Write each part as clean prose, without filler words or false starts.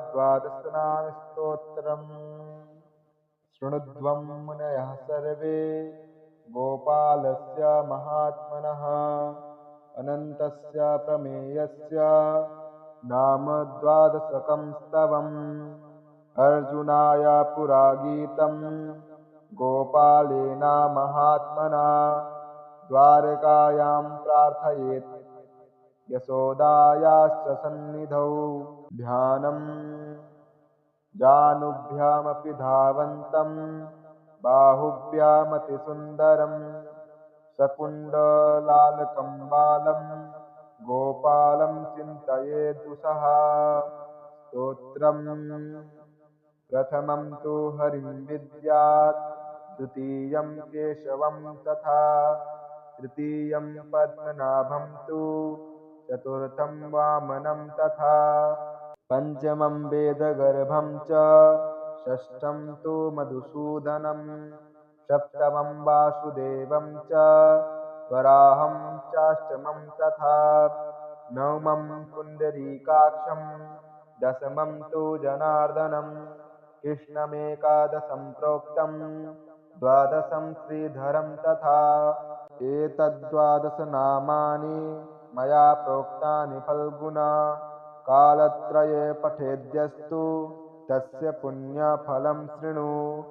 गोपालद्वादशनाम स्तोत्रम्। शृणुध्वं मुनयः सर्वे गोपालस्य महात्मनः अनन्तस्य प्रमेयस्य नाम द्वादशकं स्तवम्। अर्जुनाय पुरा गीतं गोपालेन महात्मना द्वारकायां प्रार्थयेत् यशोदायाश्च सन्निधौ। ध्यानं जानुभ्यामपि धावन्तं बाहुभ्यामतिसुन्दरं शकुन्तलालकं बालं गोपालं चिन्तयेदुषः। स्तोत्रम् प्रथमं तु हरिं विद्यात् द्वितीयं केशवं तथा तृतीयं पद्मनाभं तु चतुर्थं वामनं तथा पञ्चमं वेदगर्भं च षष्ठं तु मधुसूदनं सप्तमं वासुदेवं च वराहं चाष्टमं तथा नवमं पुण्डरीकाक्षं दशमं तु जनार्दनं कृष्णमेकादशं प्रोक्तं द्वादशं श्रीधरं तथा। एतद्द्वादशनामानि मया प्रोक्तानि फल्गुना कालत्रये पठेद्यस्तु तस्य पुण्यफलं शृणु।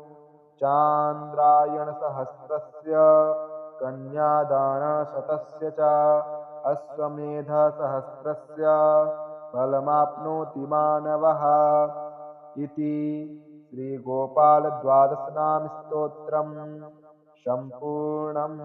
चान्द्रायणसहस्रस्य कन्यादानशतस्य च अश्वमेधसहस्रस्य फलमाप्नोति मानवः इति श्रीगोपालद्वादशनामस्तोत्रम् सम्पूर्णम्।